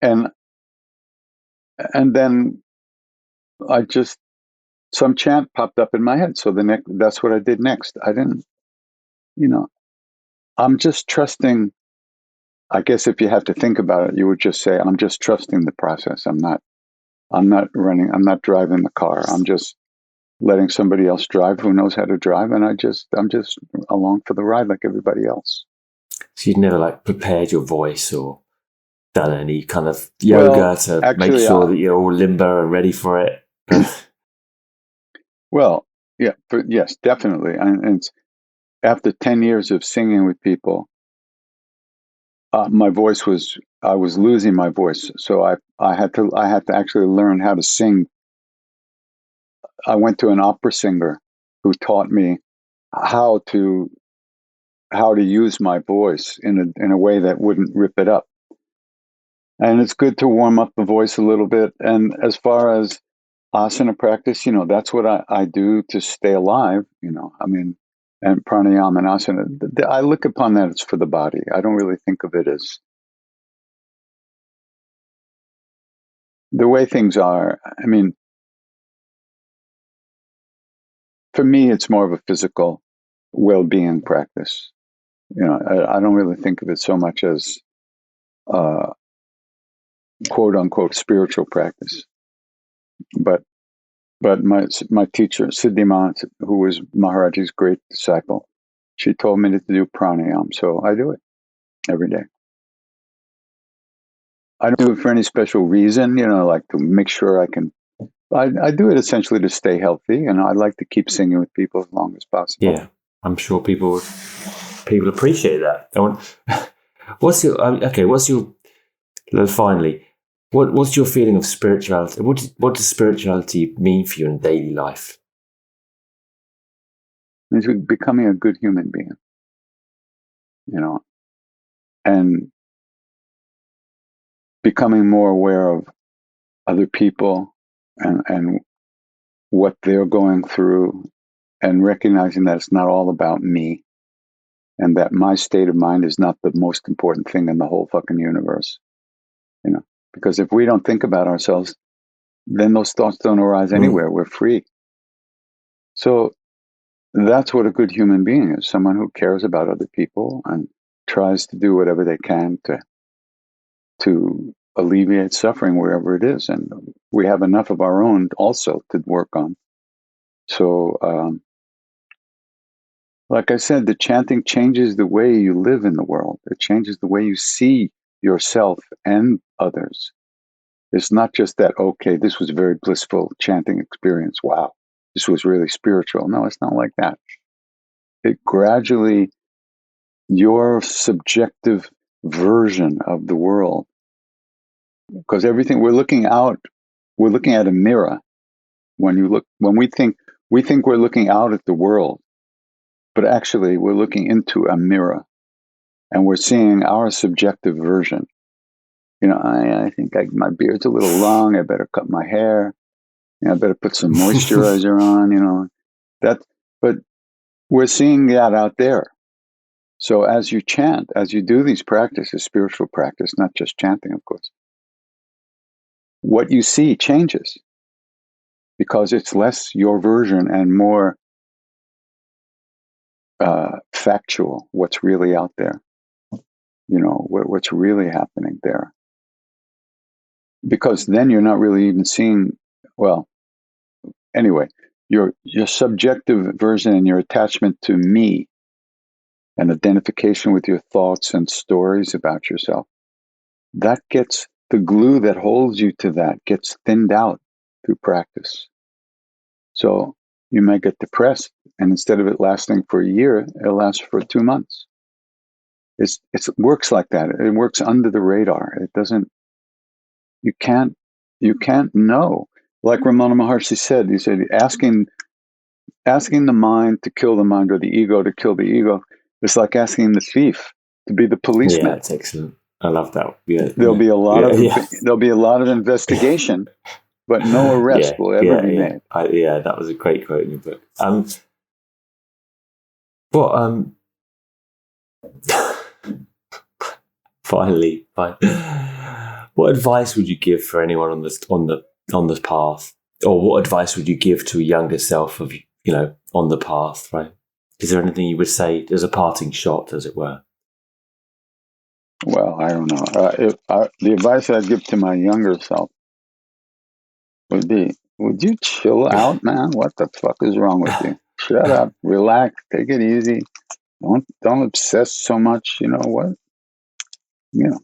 and then I just some chant popped up in my head. So that's what I did next. I didn't, I'm just trusting. I guess if you have to think about it, you would just say, I'm just trusting the process. I'm not I'm not driving the car. I'm just letting somebody else drive who knows how to drive. And I'm just along for the ride like everybody else. So you'd never like prepared your voice or done any kind of Well, yoga to make actually, sure that you're all limber and ready for it? well, yeah, yes, definitely. And it's, after 10 years of singing with people, I was losing my voice. So I had to actually learn how to sing. I went to an opera singer who taught me how to use my voice in a way that wouldn't rip it up. And it's good to warm up the voice a little bit. And as far as asana practice, that's what I do to stay alive, I mean, and pranayama and asana, I look upon that as for the body. I don't really think of it as the way things are. I mean, for me, it's more of a physical well-being practice. I don't really think of it so much as quote unquote spiritual practice. But my teacher, Siddhima, who was Maharaj-ji's great disciple, she told me to do pranayama, so I do it every day. I don't do it for any special reason, like to make sure I can. I do it essentially to stay healthy, and I like to keep singing with people as long as possible. Yeah, I'm sure people appreciate that. What's your finally? What's your feeling of spirituality? What does spirituality mean for you in daily life? It means becoming a good human being, and becoming more aware of other people and what they're going through, and recognizing that it's not all about me, and that my state of mind is not the most important thing in the whole fucking universe. Because if we don't think about ourselves, then those thoughts don't arise anywhere. We're free. So that's what a good human being is, someone who cares about other people and tries to do whatever they can to alleviate suffering wherever it is. And we have enough of our own also to work on. So, like I said, the chanting changes the way you live in the world. It changes the way you see yourself and others. It's not just that, okay, this was a very blissful chanting experience. Wow, this was really spiritual. No, it's not like that. It gradually, your subjective version of the world, because everything we're looking at a mirror. When we think we're looking out at the world, but actually we're looking into a mirror and we're seeing our subjective version. I think my beard's a little long. I better cut my hair. I better put some moisturizer on. But we're seeing that out there. So as you chant, as you do these practices, spiritual practice, not just chanting, of course, what you see changes because it's less your version and more factual. What's really out there? What's really happening there? Because then you're not really even seeing. Well, anyway, your subjective version and your attachment to me and identification with your thoughts and stories about yourself, that gets the glue that holds you to that gets thinned out through practice. So you might get depressed, and instead of it lasting for a year, it'll last for 2 months. It works like that. It works under the radar. It doesn't. You can't know. Like Ramana Maharshi said, he said, asking the mind to kill the mind or the ego to kill the ego is like asking the thief to be the policeman. Yeah, it's excellent. I love that. Yeah, there'll be a lot of investigation, but no arrest will ever be made. That was a great quote in your book. Finally, what advice would you give for anyone on this path or what advice would you give to a younger self of, on the path, right? Is there anything you would say as a parting shot, as it were? Well, I don't know. The advice I'd give to my younger self would be, would you chill out, man? What the fuck is wrong with you? Shut up, relax, take it easy. Don't obsess so much, you know what? You know.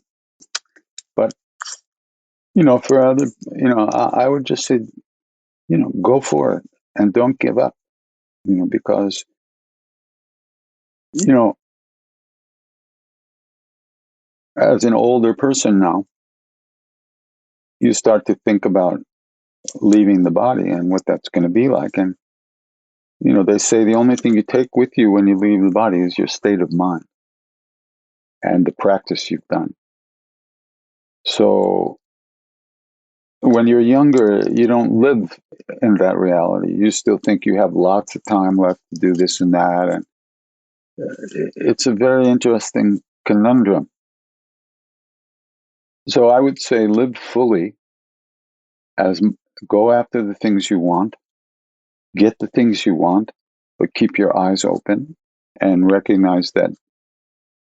But, for other, I would just say, go for it and don't give up, because, as an older person now, you start to think about leaving the body and what that's going to be like. And, they say the only thing you take with you when you leave the body is your state of mind and the practice you've done. So when you're younger, you don't live in that reality. You still think you have lots of time left to do this and that. And it's a very interesting conundrum. So I would say live fully, as go after the things you want, get the things you want, but keep your eyes open and recognize that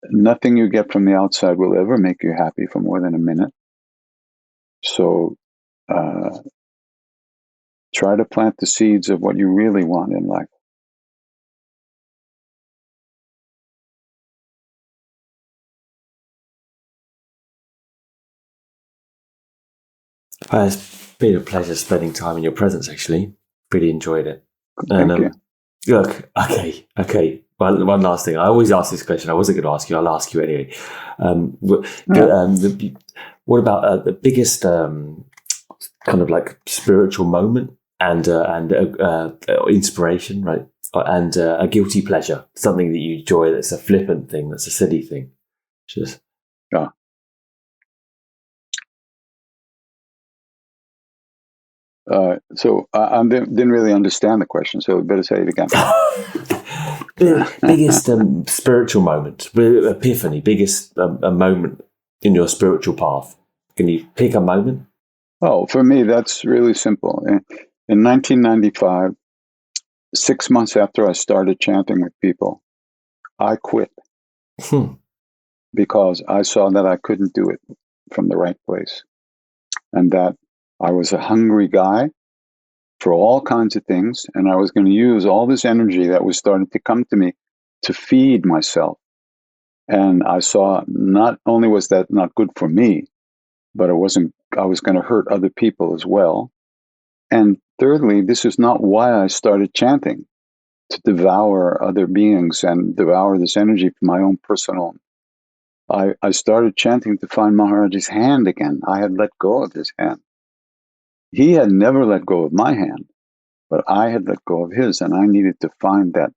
nothing you get from the outside will ever make you happy for more than a minute. So try to plant the seeds of what you really want in life. It's been a pleasure spending time in your presence, actually. Really enjoyed it. Thank you. Look, okay. One last thing. I always ask this question. I wasn't going to ask you. I'll ask you anyway. What about the biggest kind of like spiritual moment and inspiration, right? And a guilty pleasure, something that you enjoy that's a flippant thing, that's a silly thing. Just So I didn't really understand the question, so we better say it again. Biggest spiritual moment, epiphany, biggest a moment in your spiritual path. Can you pick a moment? Oh, for me, that's really simple. In 1995, 6 months after I started chanting with people, I quit because I saw that I couldn't do it from the right place, and that I was a hungry guy for all kinds of things, and I was going to use all this energy that was starting to come to me to feed myself. And I saw not only was that not good for me, but I was going to hurt other people as well. And thirdly, this is not why I started chanting, to devour other beings and devour this energy for my own personal. I started chanting to find Maharaj-ji's hand again. I had let go of his hand. He had never let go of my hand, but I had let go of his, and I needed to find that.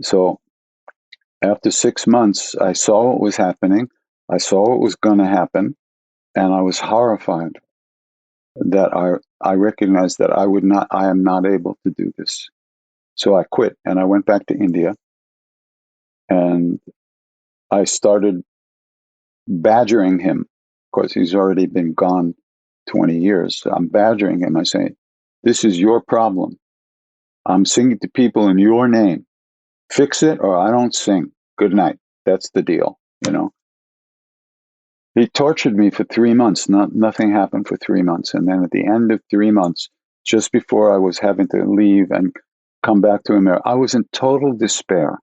So after 6 months, I saw what was happening. I saw what was going to happen, and I was horrified that I recognized that I am not able to do this. So I quit, and I went back to India, and I started badgering him. Of course, he's already been gone 20 years. So I'm badgering him. I say, this is your problem. I'm singing to people in your name. Fix it or I don't sing. Good night. That's the deal, He tortured me for 3 months. Nothing happened for 3 months. And then at the end of 3 months, just before I was having to leave and come back to America, I was in total despair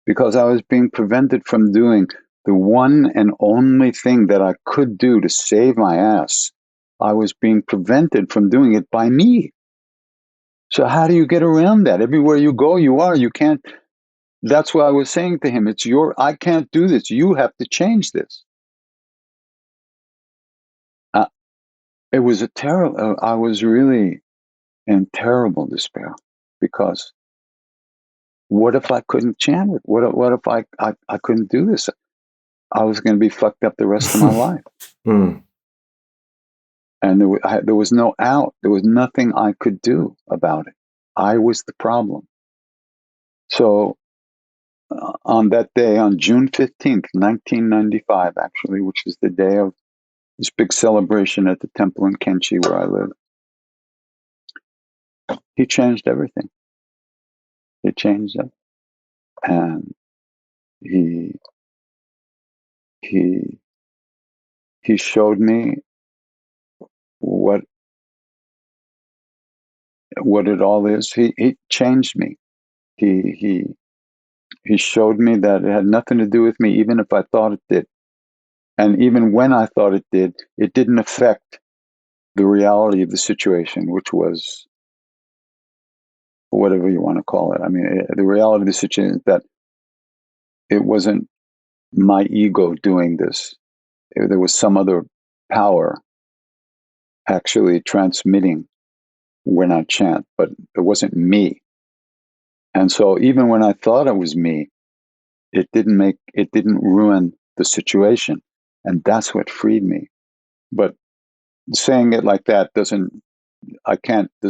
because I was being prevented from doing the one and only thing that I could do to save my ass. I was being prevented from doing it by me. So how do you get around that? Everywhere you go, you can't. That's why I was saying to him, I can't do this. You have to change this. It was I was really in terrible despair because what if I couldn't chant it? What if I couldn't do this? I was going to be fucked up the rest of my life. And there was no out. There was nothing I could do about it. I was the problem. So on that day, on June 15th, 1995, actually, which is the day of this big celebration at the temple in Kenchi where I live, he changed everything. He changed it. And he showed me what it all is. He changed me. He showed me that it had nothing to do with me, even if I thought it did. And even when I thought it did, it didn't affect the reality of the situation, which was whatever you want to call it. I mean, the reality of the situation is that it wasn't my ego doing this. There was some other power actually transmitting when I chant, but it wasn't me. And so even when I thought it was me, it didn't ruin the situation. And that's what freed me. But saying it like that there's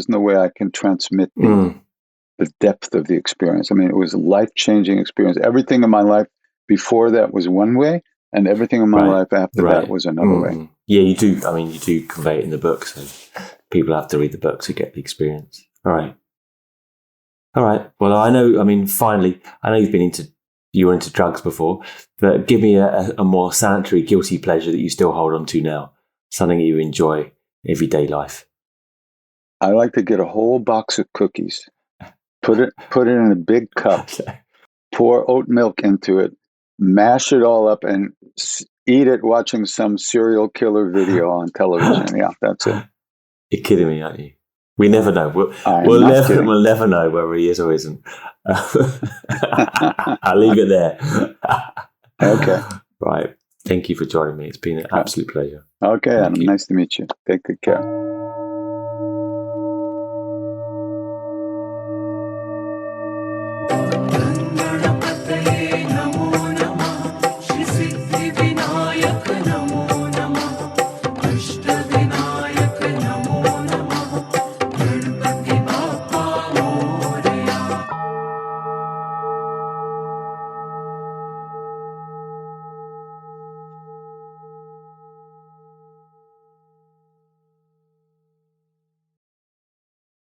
no way I can transmit the depth of the experience. I mean, it was a life-changing experience. Everything in my life before that was one way, and everything in my life after that was another way. Yeah, you do. I mean, you do convey it in the book, so people have to read the book to get the experience. All right. Well, I know. I mean, finally, I know you were into drugs before, but give me a more sanitary, guilty pleasure that you still hold on to now. Something you enjoy in everyday life. I like to get a whole box of cookies, put it in a big cup, pour oat milk into it, mash it all up, and eat it watching some serial killer video on television. Yeah, that's it. You're kidding me, aren't you? We never know. We'll never know whether he is or isn't. I'll leave it there. Okay. Right. Thank you for joining me. It's been an absolute pleasure. Okay, Adam. Nice to meet you. Take good care.